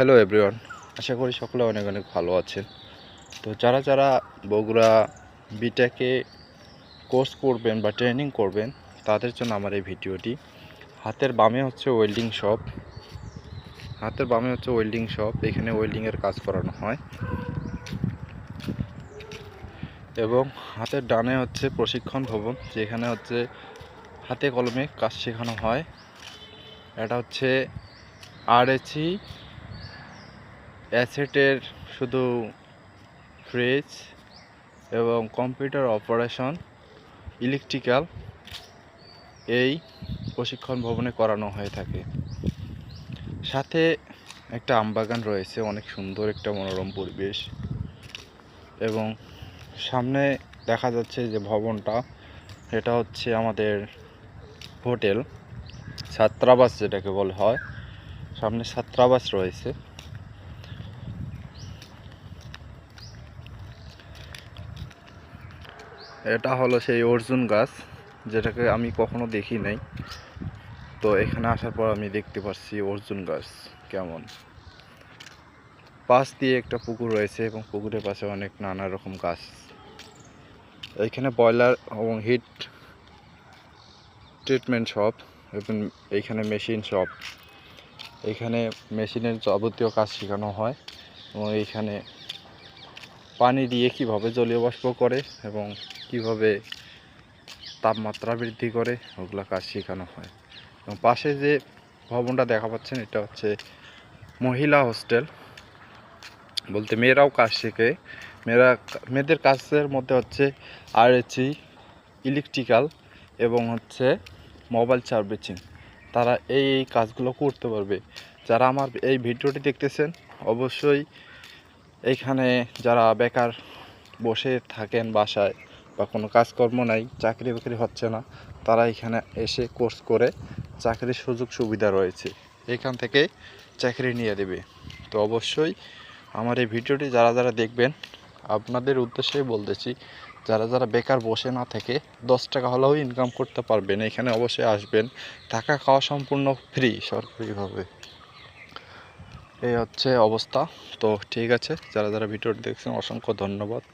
Hello everyone, আশা করি সকলে অনেক অনেক ভালো আছেন। তো যারা যারা বগুড়া বিটেকে কোর্স করবেন বা ট্রেনিং করবেন তাদের জন্য আমার এই ভিডিওটি। হাতের বামে হচ্ছে ওয়েল্ডিং শপ, এখানে ওয়েল্ডিংয়ের কাজ করানো হয়। এবং হাতের ডানে হচ্ছে প্রশিক্ষণ ভবন, যেখানে হচ্ছে হাতে কলমে কাজ শেখানো হয়। এটা হচ্ছে আরএসি অ্যাসেটের শুধু ফ্রিজ এবং কম্পিউটার অপারেশন, ইলেকট্রিক্যাল এই প্রশিক্ষণ ভবনে করানো হয়ে থাকে। সাথে একটা আমবাগান রয়েছে, অনেক সুন্দর একটা মনোরম পরিবেশ। এবং সামনে দেখা যাচ্ছে যে ভবনটা, এটা হচ্ছে আমাদের হোটেল, ছাত্রাবাস যেটাকে বলা হয়। সামনে ছাত্রাবাস রয়েছে। এটা হলো সেই অর্জুন গাছ, যেটাকে আমি কখনো দেখি নাই। তো এখানে আসার পর আমি দেখতে পাচ্ছি অর্জুন গাছ কেমন। পাশ দিয়ে একটা পুকুর রয়েছে এবং পুকুরের পাশে অনেক নানা রকম গাছ। এইখানে বয়লার এবং হিট ট্রিটমেন্ট শপ এবং এইখানে মেশিন শপ। এইখানে মেশিনের যাবতীয় কাজ শেখানো হয় এবং এইখানে পানি দিয়ে কিভাবে জলীয় বাষ্প করে এবং কিভাবে তাপমাত্রা বৃদ্ধি করে ওগুলা কাজ শেখানো হয়। এবং পাশে যে ভবনটা দেখা পাচ্ছেন, এটা হচ্ছে মহিলা হোস্টেল, বলতে মেয়েরাও কাজ শেখে। মেয়েদের কাজের মধ্যে হচ্ছে আরএসি, ইলেকট্রিক্যাল এবং হচ্ছে মোবাইল সার্ভিসিং। তারা এই কাজগুলো করতে পারবে। যারা আমার এই ভিডিওটি দেখতেছেন, অবশ্যই এইখানে যারা বেকার বসে থাকেন বাসায় বা কোনো কাজকর্ম নাই, চাকরি বাকরি হচ্ছে না, তারা এখানে এসে কোর্স করে চাকরির সুযোগ সুবিধা রয়েছে, এখান থেকে চাকরি নিয়ে দেবে। তো অবশ্যই আমার এই ভিডিওটি যারা যারা দেখবেন, আপনাদের উদ্দেশ্যেই বলতেছি, যারা যারা বেকার বসে না থেকে 10 টাকা হলেও ইনকাম করতে পারবেন, এখানে অবশ্যই আসবেন। থাকা খাওয়া সম্পূর্ণ ফ্রি সরকারিভাবে। এই হচ্ছে অবস্থা। তো ঠিক আছে, যারা যারা ভিডিওটি দেখছেন অসংখ্য ধন্যবাদ।